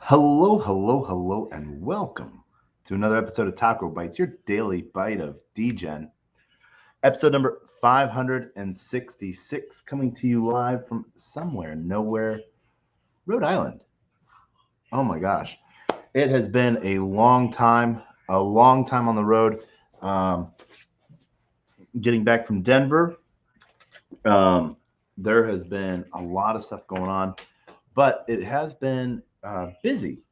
Hello, hello, hello, and welcome to another episode of Taco Bites, your daily bite of Degen. Episode number 566, coming to you live from somewhere, nowhere, Rhode Island. Oh my gosh. It has been a long time on the road. Um, Getting back from Denver, um, there has been a lot of stuff going on, but it has been busy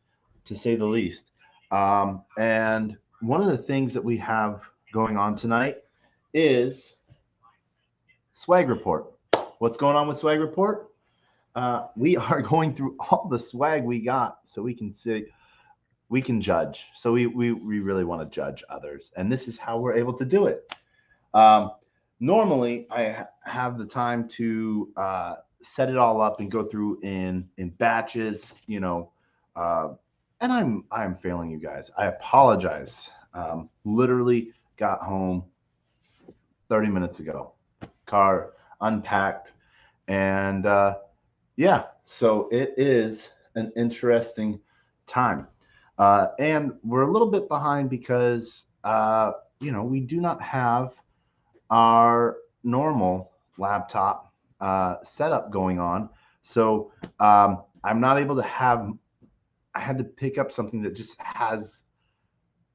to say the least. And one of the things that we have going on tonight is Swag Report. What's going on with Swag Report? We are going through all the swag we got so we can see, we can judge. So we really want to judge others. And this is how we're able to do it. Um, Normally, I have the time to set it all up and go through in batches, uh, and I'm failing you guys. I apologize. Literally got home 30 minutes ago. Car unpacked, and yeah, so it is an interesting time, and we're a little bit behind because we do not have our normal laptop setup going on. So I'm not able to have. I had to pick up something that just has.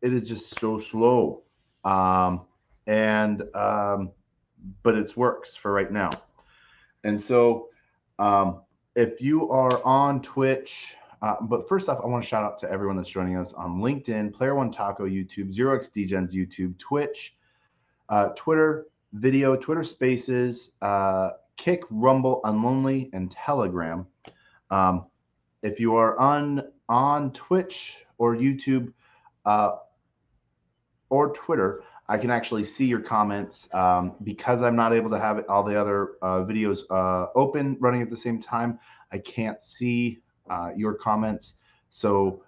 It is just so slow, um, and but it works for right now. And so um, if you are on Twitch. But first off, I want to shout out to everyone that's joining us on LinkedIn, Player One Taco YouTube, Zero XDgens YouTube, Twitch, Twitter video, Twitter Spaces, Kick, Rumble, Unlonely, and Telegram. Um, if you are on Twitch or YouTube uh, or Twitter, I can actually see your comments because I'm not able to have all the other videos open running at the same time. I can't see your comments, so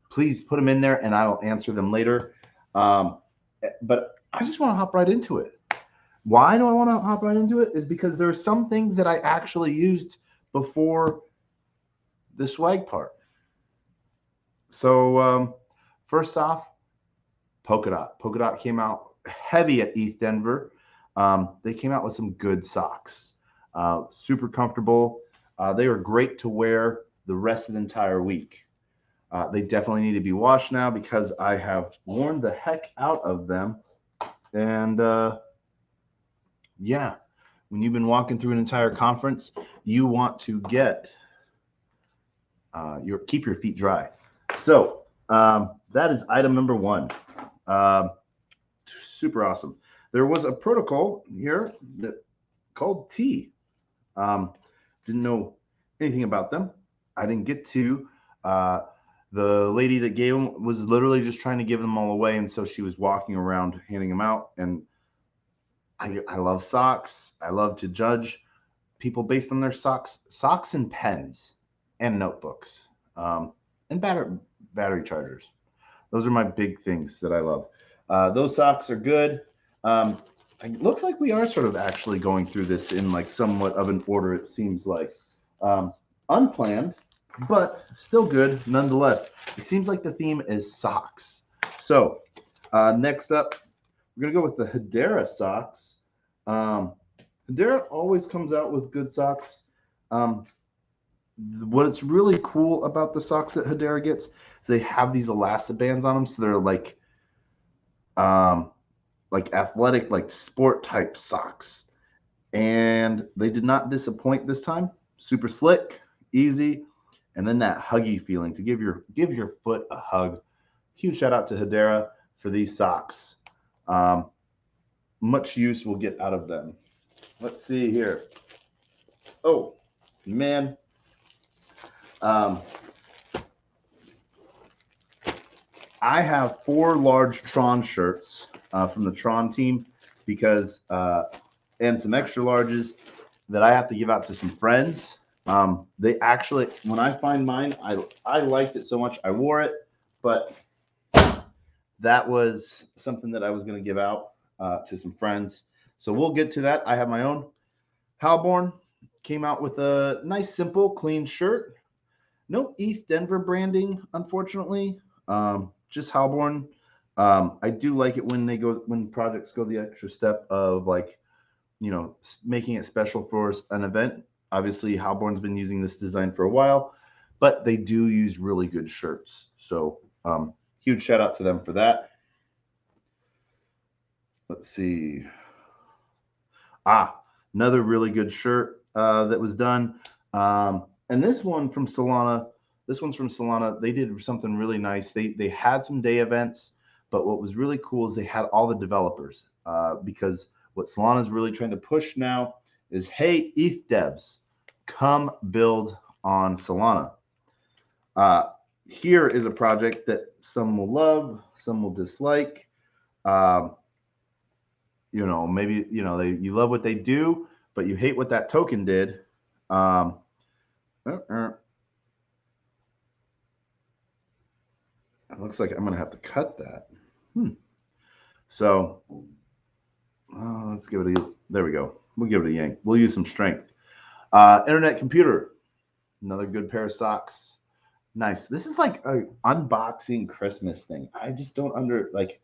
please put them in there, and I will answer them later. But I just want to hop right into it. Why do I want to hop right into it? Is because there are some things that I actually used before the swag part. So first off, Polka Dot. Polka Dot came out heavy at ETH Denver. They came out with some good socks. Super comfortable. They were great to wear the rest of the entire week. They definitely need to be washed now because I have worn the heck out of them. And yeah, when you've been walking through an entire conference, you want to get keep your feet dry. So that is item number one. Um, Super awesome. There was a protocol here that called T. Didn't know anything about them. I didn't get to. The lady that gave them was literally just trying to give them all away, and so she was walking around handing them out. And I love socks. I love to judge people based on their socks and pens and notebooks, and battery chargers. Those are my big things that I love. Those socks are good. It looks like we are sort of actually going through this in like somewhat of an order. It seems like unplanned, but still good nonetheless. It seems like the theme is socks. So next up, we're gonna go with the Hedera socks. Hedera always comes out with good socks. Um, what's really cool about the socks that Hedera gets is they have these elastobands on them, so they're um, like athletic, like sport type socks. And they did not disappoint this time. Super slick, easy, and then that huggy feeling to give your foot a hug. Huge shout out to Hedera for these socks. Much use we'll get out of them. Let's see here. Oh man, um, I have 4 large Tron shirts from the Tron team because and some extra larges that I have to give out to some friends. They actually, when I find mine, I liked it so much I wore it, but that was something that I was going to give out to some friends. So we'll get to that. I have my own. Halborn came out with a nice, simple, clean shirt. No ETH Denver branding, unfortunately. Just Halborn. I do like it when projects go the extra step of like, making it special for an event. Obviously, Halborn's been using this design for a while, but they do use really good shirts. So huge shout out to them for that. Let's see. Another really good shirt that was done. And this one from Solana. This one's from Solana. They did something really nice. They had some day events, but what was really cool is they had all the developers because what Solana is really trying to push now is, hey, ETH devs, come build on Solana. Here is a project that some will love, some will dislike. Maybe you love what they do, but you hate what that token did. It looks like I'm gonna have to cut that. So let's give it a. There we go. We'll give it a yank. We'll use some strength. Internet computer. Another good pair of socks. Nice. This is like a unboxing Christmas thing. I just don't like.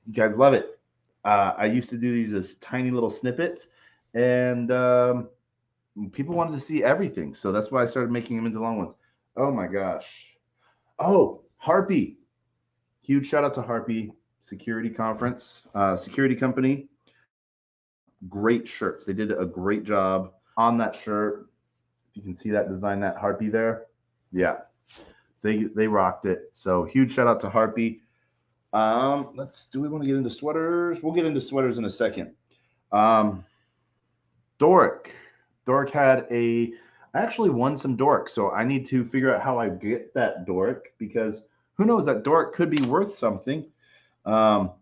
You guys love it. I used to do these as tiny little snippets, and people wanted to see everything, so that's why I started making them into long ones. Oh my gosh. Oh, Harpy. Huge shout out to Harpy Security Company. Great shirts. They did a great job on that shirt. If you can see that design, that Harpy there. Yeah. They rocked it. So huge shout out to Harpy. Do we want to get into sweaters? We'll get into sweaters in a second. Doric. I actually won some Doric, so I need to figure out how I get that Doric because who knows, that Doric could be worth something. But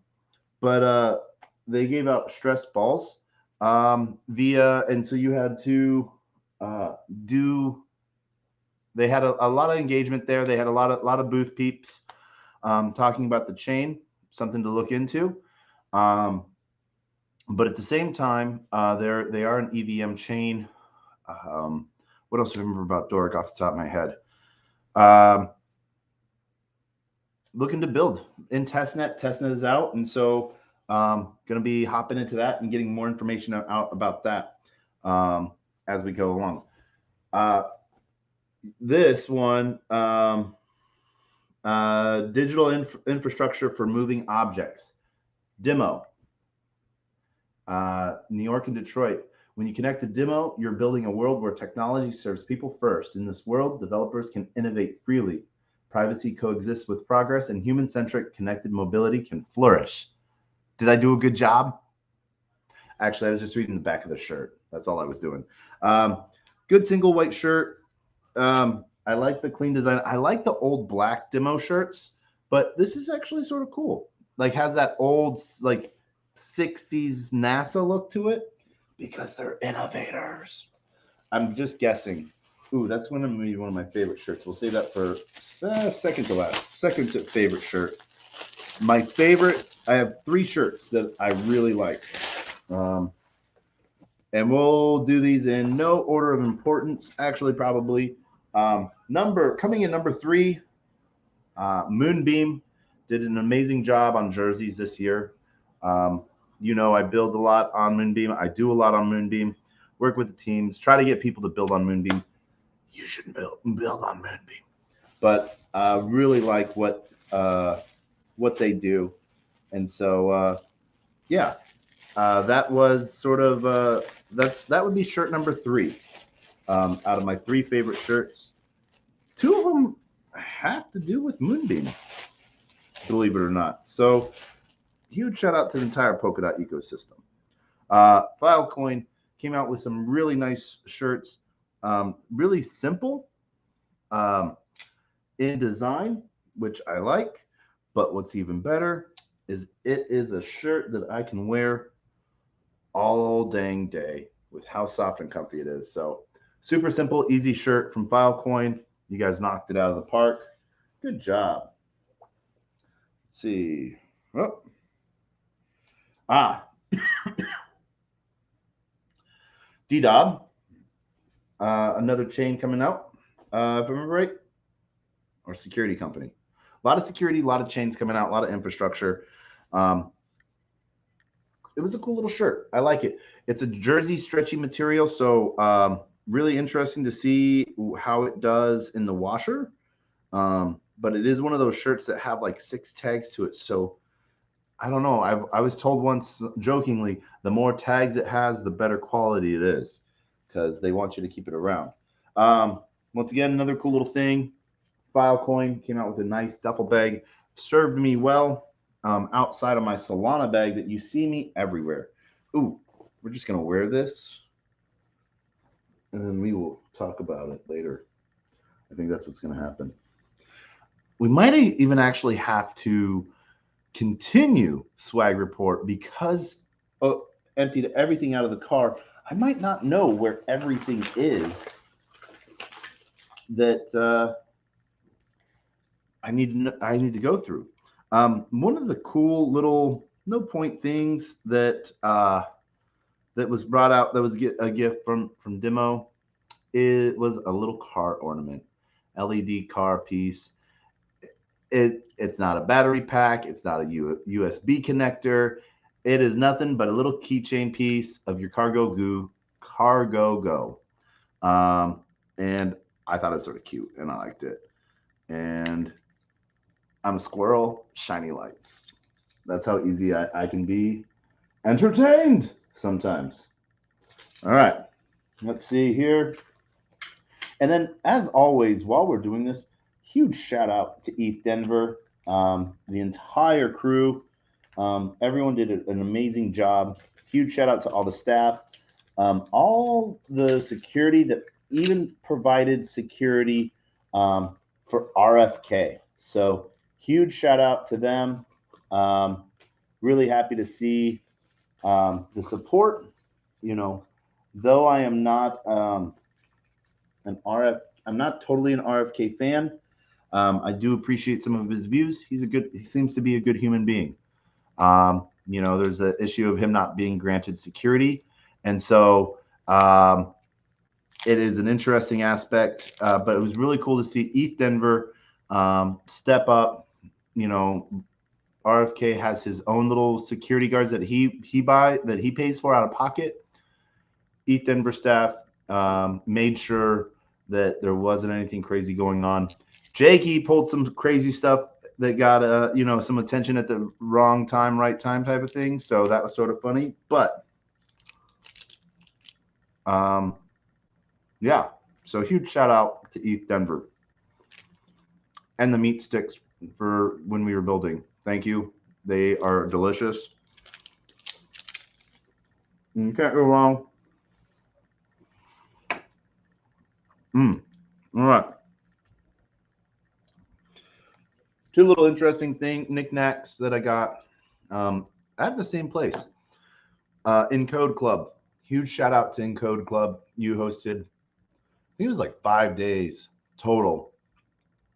they gave out stress balls and so you had to they had a lot of engagement there. They had a lot of booth peeps talking about the chain, something to look into. But at the same time, they are an EVM chain. What else do I remember about Doric off the top of my head? Looking to build in testnet. Testnet is out, and so going to be hopping into that and getting more information out about that as we go along. This one, digital infrastructure for moving objects. Demo. New York and Detroit. When you connect to Demo, you're building a world where technology serves people first. In this world, developers can innovate freely. Privacy coexists with progress, and human-centric connected mobility can flourish. Did I do a good job? Actually, I was just reading the back of the shirt. That's all I was doing. Good single white shirt. I like the clean design. I like the old black Demo shirts, but this is actually sort of cool. Like has that old like 60s NASA look to it because they're innovators. I'm just guessing. Ooh, that's going to be one of my favorite shirts. We'll save that for second to last. Second to favorite shirt. My favorite, I have 3 shirts that I really like. And we'll do these in no order of importance, actually, probably. Coming in number 3, Moonbeam did an amazing job on jerseys this year. I build a lot on Moonbeam. I do a lot on Moonbeam. Work with the teams. Try to get people to build on Moonbeam. You should build on Moonbeam. But really like what they do, and so that was sort of that would be shirt number 3 out of my 3 favorite shirts. 2 of them have to do with Moonbeam, believe it or not. So huge shout out to the entire Polkadot ecosystem. Filecoin came out with some really nice shirts, really simple in design, which I like. But what's even better is it is a shirt that I can wear all dang day with how soft and comfy it is. So super simple, easy shirt from Filecoin. You guys knocked it out of the park. Good job. Let's see. D-Dob, another chain coming out. if I remember right, or security company. A lot of security, a lot of chains coming out, a lot of infrastructure. Um, it was a cool little shirt. I like it. It's a jersey stretchy material, so really interesting to see how it does in the washer. But it is one of those shirts that have like 6 tags to it. So I don't know. I was told once jokingly, the more tags it has, the better quality it is, because they want you to keep it around. Once again, another cool little thing. Filecoin came out with a nice duffel bag. Served me well outside of my Solana bag that you see me everywhere. Ooh, we're just going to wear this, and then we will talk about it later. I think that's what's going to happen. We might even actually have to continue swag report because emptied everything out of the car. I might not know where everything is that I need to go through. One of the cool little no point things that that was brought out that was a gift from Demo. It was a little car ornament, LED car piece. It's not a battery pack. It's not a USB connector. It is nothing but a little keychain piece of your cargo go. And I thought it was sort of cute, and I liked it. And I'm a squirrel, shiny lights. That's how easy I can be entertained sometimes. All right, let's see here. And then, as always, while we're doing this, huge shout out to ETH Denver, the entire crew. Everyone did an amazing job. Huge shout out to all the staff, all the security that even provided security for RFK. So huge shout out to them. Really happy to see the support. You know, though I am not I'm not totally an RFK fan. I do appreciate some of his views. He seems to be a good human being. There's the issue of him not being granted security, and so it is an interesting aspect. But it was really cool to see ETH Denver step up. RFK has his own little security guards that he pays for out of pocket. ETH Denver staff made sure that there wasn't anything crazy going on. Jakey pulled some crazy stuff that got some attention at the wrong time, right time type of thing. So that was sort of funny. But yeah. So huge shout out to ETH Denver and the meat sticks for when we were building. Thank you. They are delicious. You can't go wrong. All right. Two little interesting knickknacks that I got at the same place. Encode Club. Huge shout out to Encode Club. You hosted, I think it was like 5 days total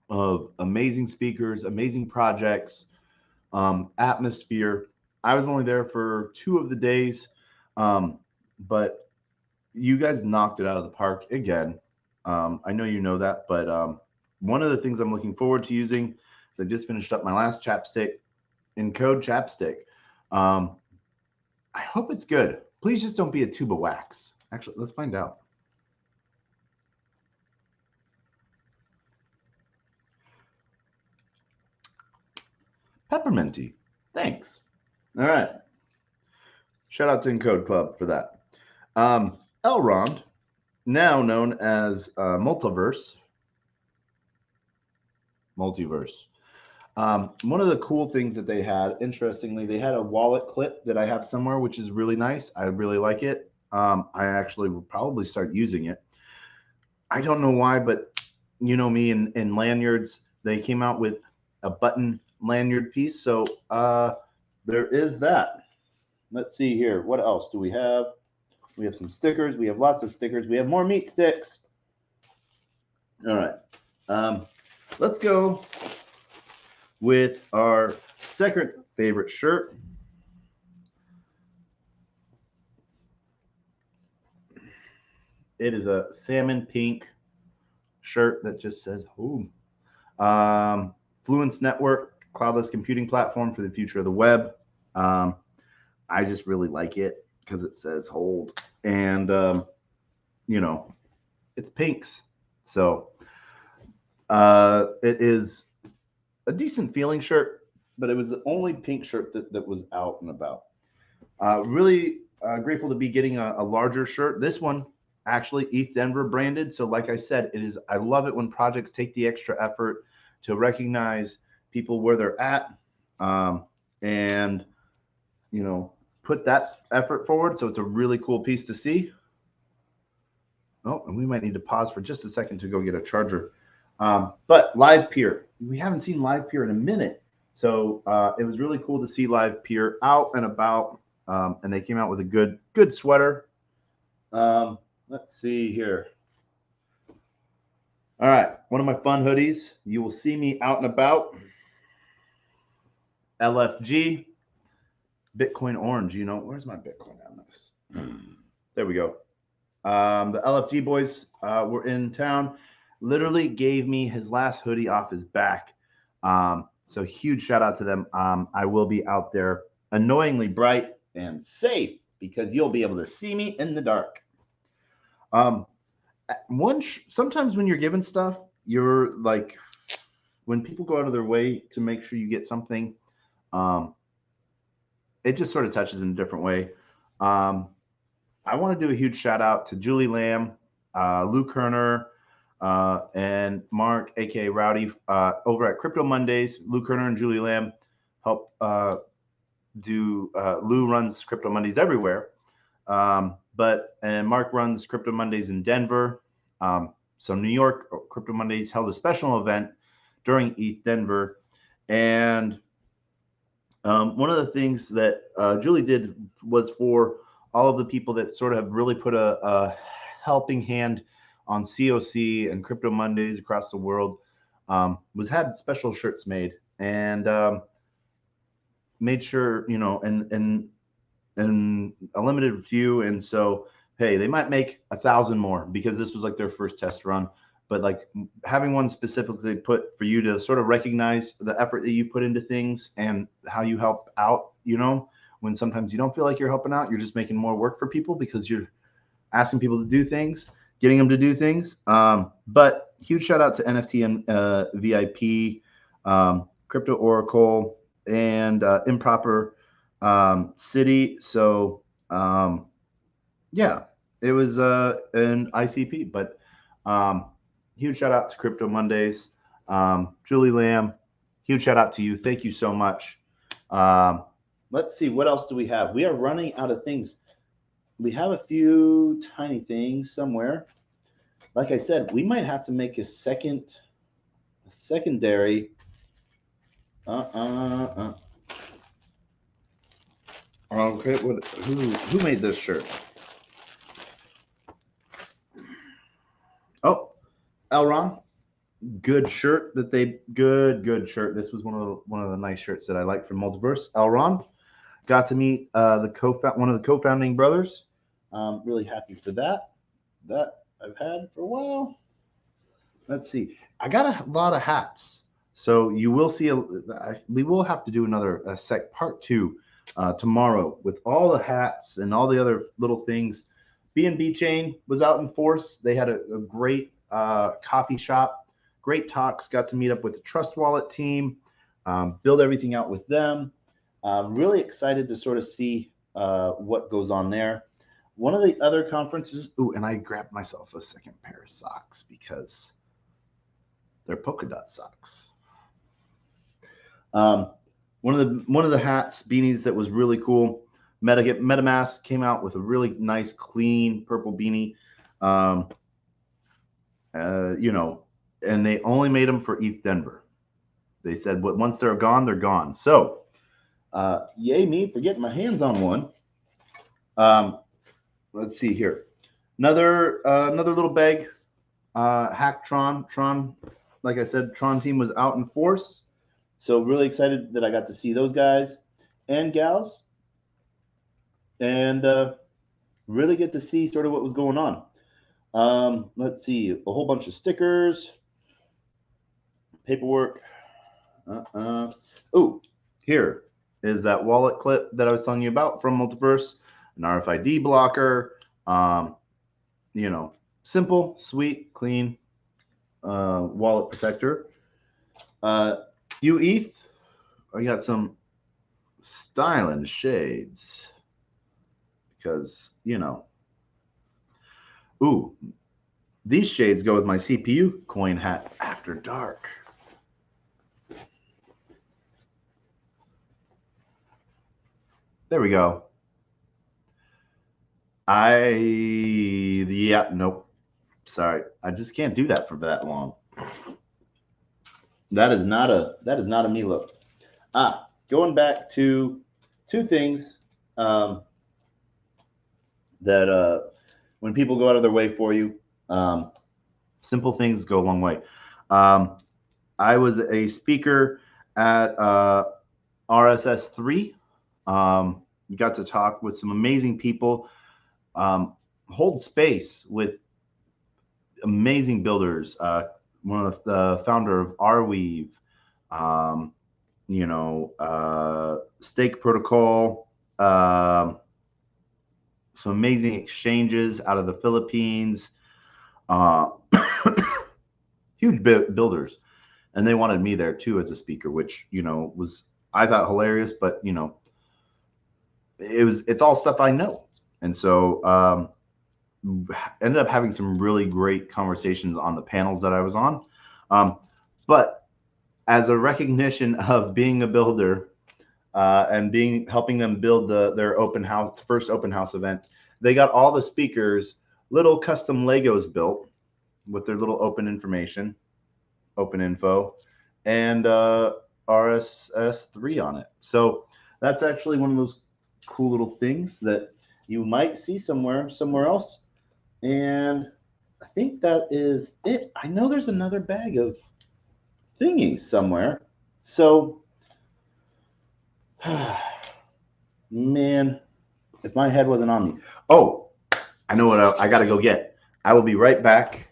of amazing speakers, amazing projects, atmosphere. I was only there for 2 of the days, but you guys knocked it out of the park again. I know you know that, but one of the things I'm looking forward to using is I just finished up my last chapstick, Encode chapstick. I hope it's good. Please just don't be a tube of wax. Actually, let's find out. Pepperminty. Thanks. All right. Shout out to Encode Club for that. Elrond, now known as Multiverse. One of the cool things that they had, interestingly, they had a wallet clip that I have somewhere, which is really nice. I really like it. I actually will probably start using it. I don't know why, but you know me in lanyards, they came out with a button lanyard piece. So there is that. Let's see here. What else do we have? We have some stickers. We have lots of stickers. We have more meat sticks. All right. Let's go with our second favorite shirt. It is a salmon pink shirt that just says home. Fluence Network, cloudless computing platform for the future of the web. I just really like it because it says hold, and it's pinks, so it is a decent feeling shirt, but it was the only pink shirt that was out and about. Really grateful to be getting a larger shirt. This one actually ETH Denver branded. So like I said, I love it when projects take the extra effort to recognize people where they're at, and put that effort forward. So it's a really cool piece to see. Oh, and we might need to pause for just a second to go get a charger. But Live Peer, we haven't seen Live Peer in a minute. So it was really cool to see Live Peer out and about, and they came out with a good sweater. Let's see here. All right, one of my fun hoodies. You will see me out and about. LFG, Bitcoin Orange. Where's my Bitcoin on this? There we go. The LFG boys were in town. Literally gave me his last hoodie off his back. So huge shout out to them. I will be out there annoyingly bright and safe because you'll be able to see me in the dark. Sometimes when you're given stuff, you're like, when people go out of their way to make sure you get something, it just sort of touches in a different way. I want to do a huge shout out to Julie Lamb, Lou Kerner, and Mark, aka Rowdy, over at Crypto Mondays. Lou Kerner and Julie Lamb help Lou runs Crypto Mondays everywhere, and Mark runs Crypto Mondays in Denver. So New York Crypto Mondays held a special event during ETH Denver, and one of the things that Julie did was for all of the people that sort of have really put a helping hand on COC and Crypto Mondays across the world, was had special shirts made, and made sure, and a limited few. And so, hey, they might make 1,000 more because this was like their first test run, but like having one specifically put for you to sort of recognize the effort that you put into things and how you help out, when sometimes you don't feel like you're helping out, you're just making more work for people because you're asking people to do things, getting them to do things. But huge shout out to NFT and VIP, Crypto Oracle, and Improper City. So yeah, it was an ICP, but huge shout out to Crypto Mondays. Julie Lamb, huge shout out to you. Thank you so much. Let's see, what else do we have? We are running out of things. We have a few tiny things somewhere. Like I said, we might have to make a secondary. Okay, who made this shirt? Oh, Elron. Good shirt that good shirt. This was one of the nice shirts that I liked from Multiverse. Elron got to meet one of the co-founding brothers. Really happy for that. That I've had for a while. Let's see. I got a lot of hats, so you will see. We will have to do another part 2 tomorrow with all the hats and all the other little things. B&B Chain was out in force. They had a great coffee shop. Great talks. Got to meet up with the Trust Wallet team, build everything out with them. Really excited to sort of see what goes on there. One of the other conferences, and I grabbed myself a second pair of socks because they're polka dot socks. One of the hats, beanies that was really cool. MetaMask came out with a really nice, clean purple beanie. And they only made them for ETH Denver. They said, once they're gone, they're gone. So, yay me for getting my hands on one. Let's see here. Another little bag. Hack Tron. Like I said, Tron team was out in force. So really excited that I got to see those guys and gals, and really get to see sort of what was going on. Let's see, a whole bunch of stickers, paperwork. Oh, here is that wallet clip that I was telling you about from Multiverse, an RFID blocker. You know, simple, sweet, clean wallet protector. You ETH, I got some styling shades because, you know, ooh, these shades go with my CPU coin hat after dark. There we go. Yeah, nope. Sorry. I just can't do that for that long. That is not a me look. Going back to two things that when people go out of their way for you, simple things go a long way. I was a speaker at RSS3. Got to talk with some amazing people, hold space with amazing builders. One of the founder of Arweave, Stake Protocol, some amazing exchanges out of the Philippines, huge builders. And they wanted me there too as a speaker, which, was, I thought hilarious, but it's all stuff I know. And so, ended up having some really great conversations on the panels that I was on. But as a recognition of being a builder and helping them build their first open house event, they got all the speakers little custom Legos built with their little open information, open info, and RSS3 on it. So that's actually one of those cool little things that you might see somewhere else. And I think that is it. I know there's another bag of thingies somewhere. So, man, if my head wasn't on me. Oh, I know what I got to go get. I will be right back.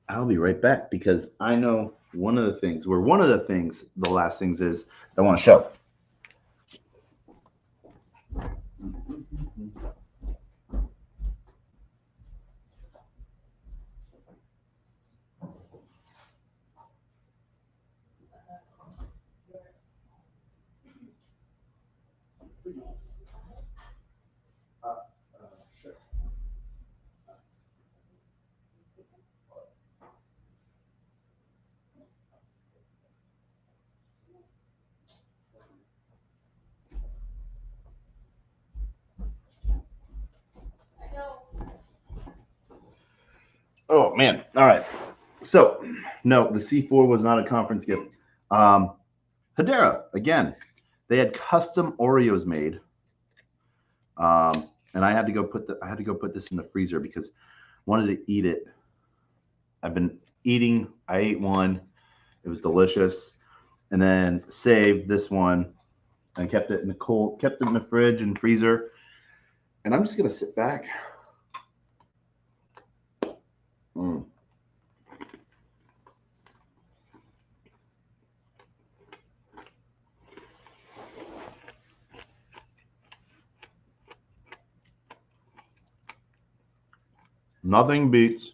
I'll be right back because I know the last things is I want to show. Sure. Oh man! All right. So, no, the C4 was not a conference gift. Hedera again. They had custom Oreos made, and I had to go put this in the freezer because I wanted to eat it. I've been eating. I ate one. It was delicious, and then saved this one and kept it in the fridge and freezer. And I'm just gonna sit back. Nothing beats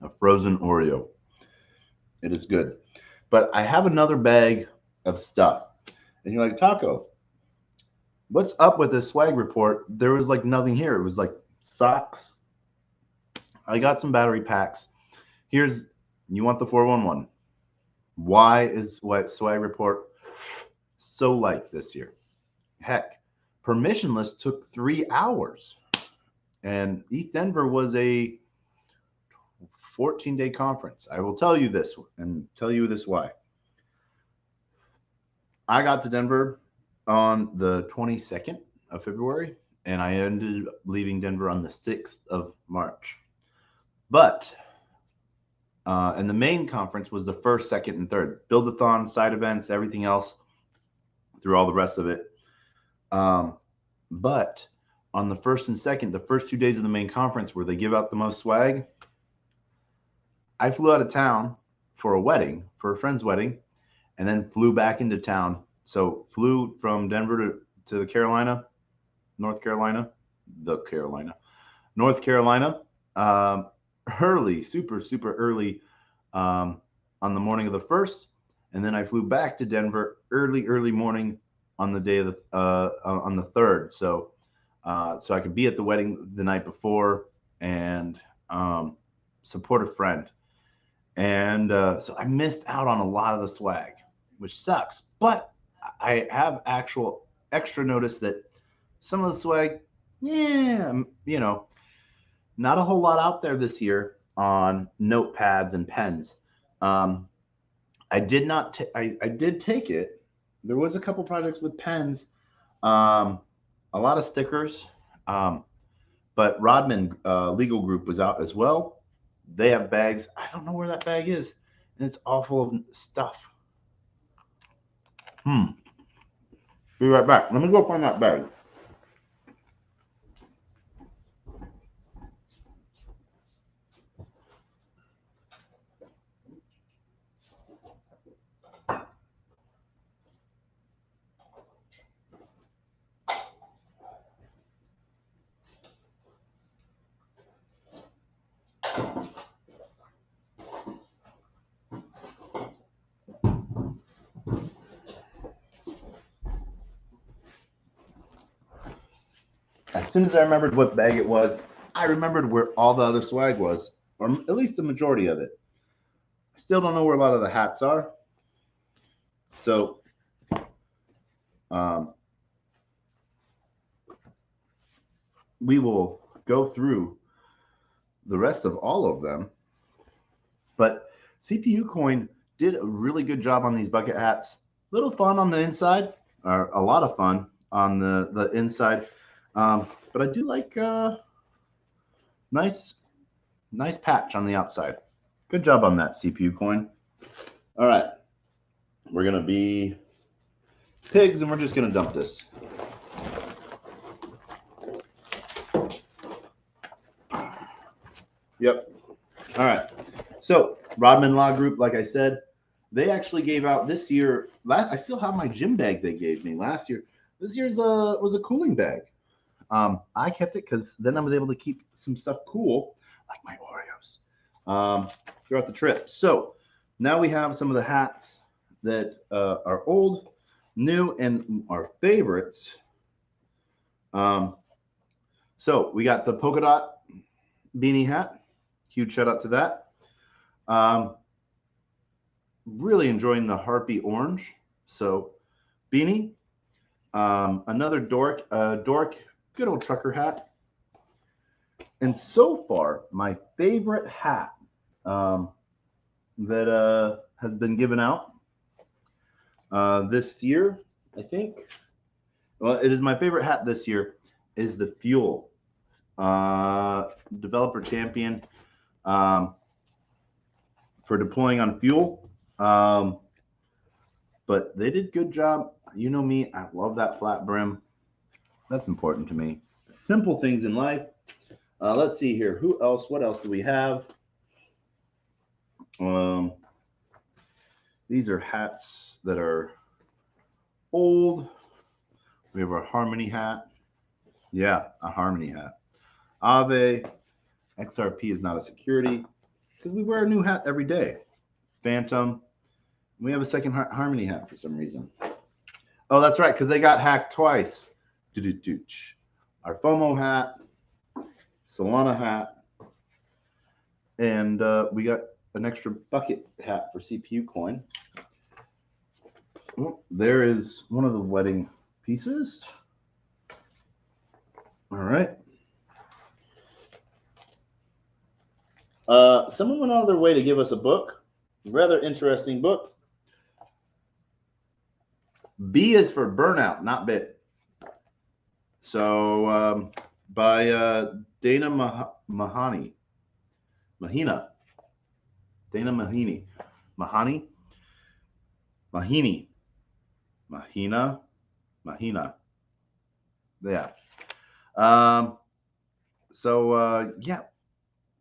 a frozen Oreo. It is good. But I have another bag of stuff. And you're like, Taco, what's up with this swag report? There was like nothing here. It was like socks. I got some battery packs. You want the 411. Why is swag report so light this year? Heck, permissionless took 3 hours. And ETH Denver was a 14-day conference. I will tell you this why. I got to Denver on the 22nd of February, and I ended up leaving Denver on the 6th of March. But and the main conference was the 1st, 2nd, and 3rd. Build-a-thon, side events, everything else through all the rest of it. But on the 1st and 2nd, the first 2 days of the main conference where they give out the most swag, I flew out of town for a wedding, for a friend's wedding, and then flew back into town. So flew from Denver to North Carolina, early, super early on the morning of the 1st. And then I flew back to Denver early morning on the day of on the 3rd. So I could be at the wedding the night before and support a friend. And so I missed out on a lot of the swag, which sucks. But I have actual extra notice that some of the swag, not a whole lot out there this year on notepads and pens. I did not. I did take it. There was a couple projects with pens, a lot of stickers, but Rodman Legal Group was out as well. They have bags. I don't know where that bag is, and it's all full of stuff. Be right back. Let me go find that bag. As soon as I remembered what bag it was, I remembered where all the other swag was, or at least the majority of it. I still don't know where a lot of the hats are. So we will go through the rest of all of them. But CPU Coin did a really good job on these bucket hats. Little fun on the inside, or a lot of fun on the inside. But I do like nice patch on the outside. Good job on that, CPU Coin. All right, we're gonna be pigs, and we're just gonna dump this. Yep. All right. So Rodman Law Group, like I said, they actually gave out this year. I still have my gym bag they gave me last year. This year's was a cooling bag. I kept it because then I was able to keep some stuff cool, like my Oreos, throughout the trip. So now we have some of the hats that are old, new, and our favorites. So we got the polka dot beanie hat. Huge shout out to that. Really enjoying the Harpy orange. So beanie. Another dork, good old trucker hat. And so far, my favorite hat that has been given out this year, I think. Well, it is my favorite hat this year is the Fuel Developer Champion for deploying on Fuel. But they did a good job. You know me, I love that flat brim. That's important to me. Simple things in life. Let's see here. Who else? What else do we have? These are hats that are old. We have our Harmony hat. Yeah, a Harmony hat. Ave. XRP is not a security because we wear a new hat every day. Phantom. We have a second Harmony hat for some reason. Oh, that's right, because they got hacked twice. Our FOMO hat, Solana hat, and we got an extra bucket hat for CPU Coin. Oh, there is one of the wedding pieces. All right. Someone went out of their way to give us a book, rather interesting book. B is for burnout, not bit. So by Dana Mahina. Dana Mahini. Mahina. Yeah. Yeah,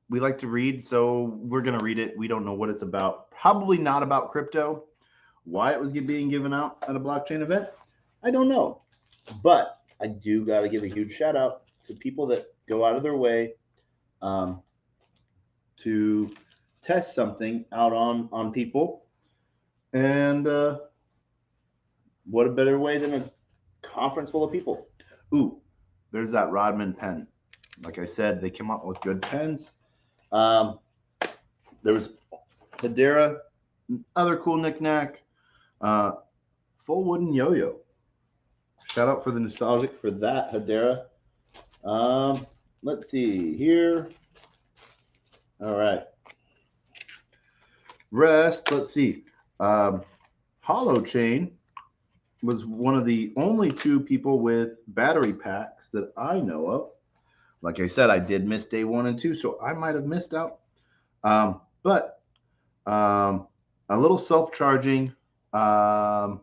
we like to read, so we're gonna read it. We don't know what it's about. Probably not about crypto. Why it was being given out at a blockchain event, I don't know. But I do got to give a huge shout out to people that go out of their way to test something out on people. And what a better way than a conference full of people. Ooh, there's that Rodman pen. Like I said, they came out with good pens. There was Hedera, other cool knickknack, full wooden yo-yo. Shout out for the nostalgic for that, Hedera. Let's see here. All right. Rest. Let's see. Hollow Chain was one of the only two people with battery packs that I know of. Like I said, I did miss day 1 and 2, so I might have missed out. But a little self-charging power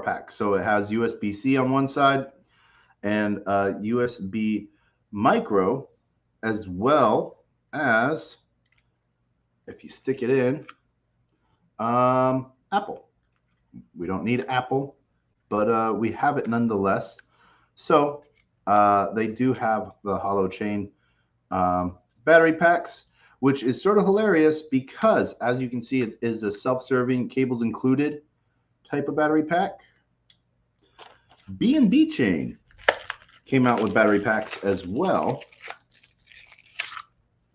pack. So it has USB-C on one side and USB micro, as well as, if you stick it in, Apple. We don't need Apple, but we have it nonetheless. So they do have the Hollow Chain battery packs, which is sort of hilarious because, as you can see, it is a self-serving, cables included type of battery pack. B&B Chain came out with battery packs as well,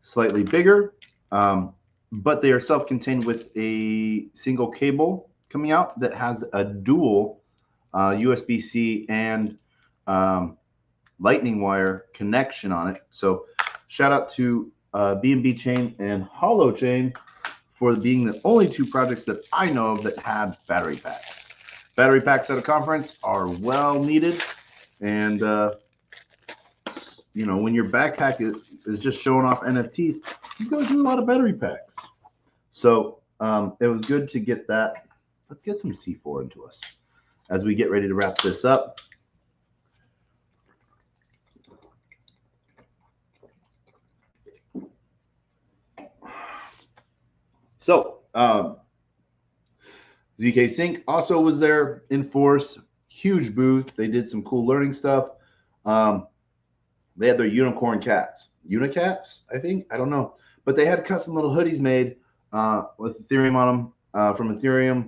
slightly bigger, but they are self-contained with a single cable coming out that has a dual USB-C and lightning wire connection on it. So shout out to B&B Chain and Hollow Chain for being the only two projects that I know of that had battery packs. Battery packs at a conference are well needed, and you know, when your backpack is just showing off NFTs, you go do a lot of battery packs. So it was good to get that. Let's get some C4 into us as we get ready to wrap this up. So ZK Sync also was there in force. Huge booth. They did some cool learning stuff. They had their unicorn cats. Unicats, I think? I don't know. But they had custom little hoodies made with Ethereum on them from Ethereum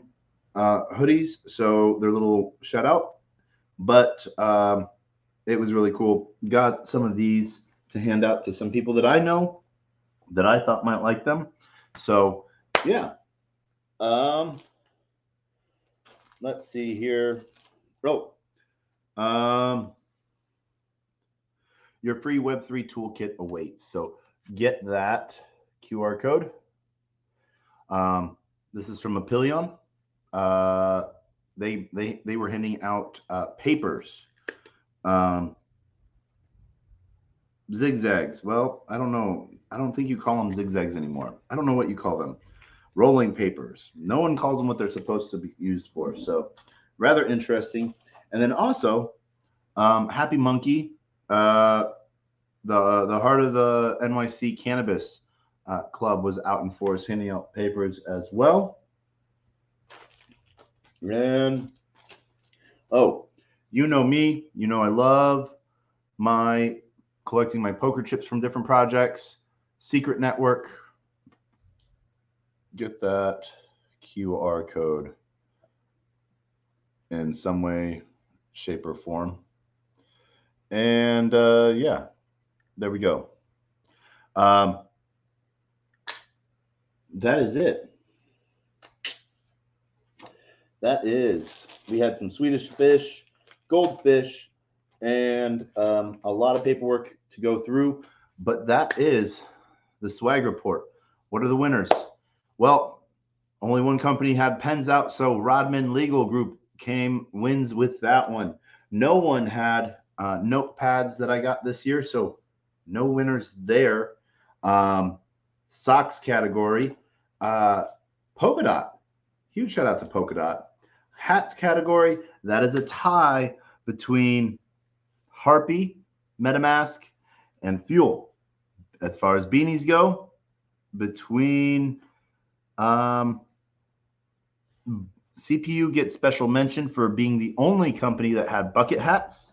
hoodies. So they're little shout out. But it was really cool. Got some of these to hand out to some people that I know that I thought might like them. So yeah. Let's see here. Oh, your free Web3 toolkit awaits. So get that QR code. This is from Apillion. They were handing out papers. Zigzags. Well, I don't know. I don't think you call them zigzags anymore. I don't know what you call them. Rolling papers. No one calls them what they're supposed to be used for. So rather interesting. And then also, Happy Monkey, the heart of the NYC Cannabis Club, was out in force handing out papers as well. And oh, you know me. You know I love my collecting my poker chips from different projects. Secret Network. Get that QR code in some way, shape, or form. And yeah, there we go. That is it. That is, we had some Swedish fish, goldfish, and a lot of paperwork to go through. But that is the swag report. What are the winners? Well, only one company had pens out, so Rodman Legal Group wins with that one. No one had notepads that I got this year, so no winners there. Socks category, Polka Dot. Huge shout out to Polka Dot. Hats category, that is a tie between Harpy MetaMask, and Fuel. As far as beanies go, between CPU gets special mention for being the only company that had bucket hats.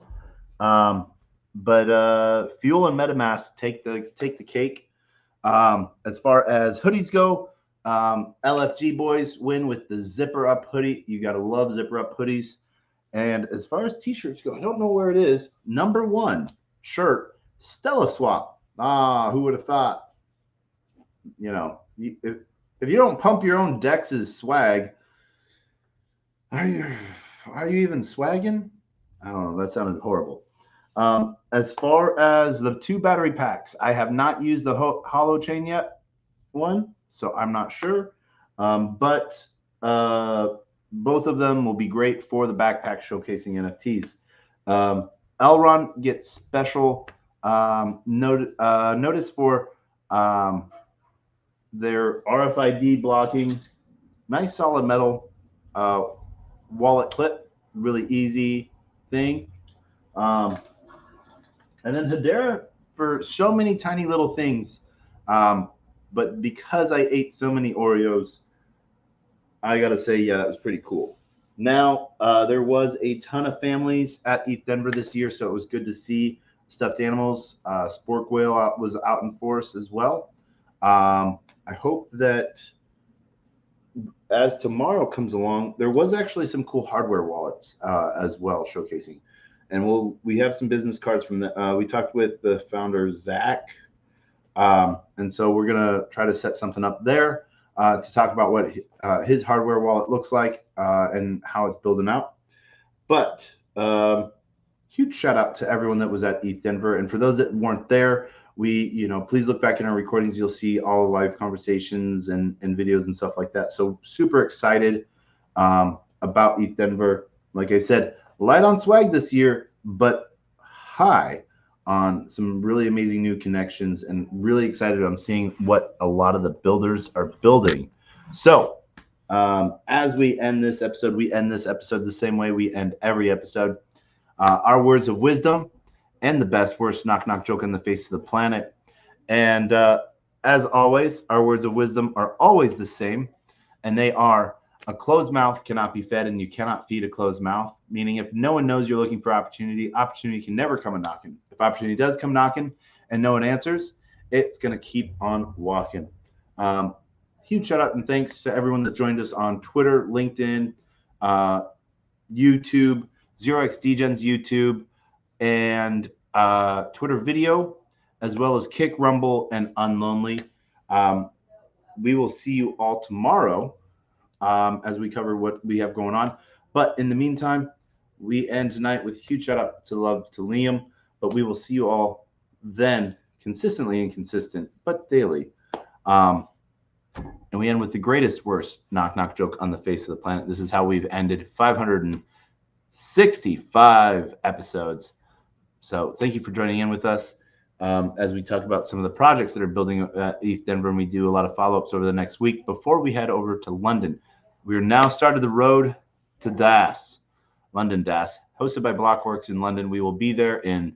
But Fuel and MetaMask take the cake. As far as hoodies go, LFG boys win with the zipper up hoodie. You gotta love zipper up hoodies. And as far as t-shirts go, I don't know where it is. Number 1 shirt, Stella Swap. Who would have thought? You know, if you don't pump your own Dex's swag, are you even swagging? I don't know. That sounded horrible. As far as the 2 battery packs, I have not used the hollow chain yet one, so I'm not sure. But both of them will be great for the backpack showcasing NFTs. Elron gets special notice for their RFID blocking. Nice solid metal wallet clip, really easy thing. And then Hedera for so many tiny little things. But because I ate so many Oreos, I got to say, yeah, that was pretty cool. Now, there was a ton of families at ETH Denver this year, so it was good to see stuffed animals. Spork Whale was out in force as well. I hope that as tomorrow comes along, there was actually some cool hardware wallets as well showcasing. And we have some business cards from we talked with the founder, Zach. And so we're going to try to set something up there to talk about what his hardware wallet looks like and how it's building out. But huge shout out to everyone that was at ETH Denver. And for those that weren't there, please look back in our recordings. You'll see all the live conversations and videos and stuff like that. So super excited about ETH Denver. Like I said, light on swag this year, but high on some really amazing new connections, and really excited on seeing what a lot of the builders are building. So as we end this episode the same way we end every episode. Our words of wisdom and the best, worst knock joke on the face of the planet. And as always, our words of wisdom are always the same, and they are: a closed mouth cannot be fed, and you cannot feed a closed mouth. Meaning, if no one knows you're looking for opportunity can never come a knocking. If opportunity does come knocking and no one answers, it's going to keep on walking. Huge shout out and thanks to everyone that joined us on Twitter, LinkedIn, YouTube, 0x Degen's YouTube, and Twitter video, as well as Kick, Rumble, and Unlonely. We will see you all tomorrow as we cover what we have going on. But in the meantime, we end tonight with huge shout out to love to Liam. But we will see you all then, consistently inconsistent, but daily. And we end with the greatest, worst knock joke on the face of the planet. This is how we've ended 565 episodes. So thank you for joining in with us as we talk about some of the projects that are building at ETH Denver, and we do a lot of follow-ups over the next week before we head over to London. We are now started the road to DAS, London DAS, hosted by Blockworks in London. We will be there in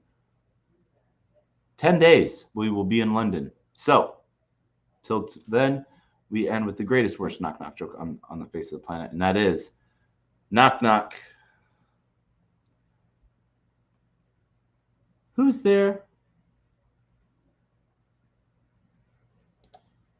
10 days. We will be in London. So till then, we end with the greatest, worst knock joke on the face of the planet, and that is knock. Who's there?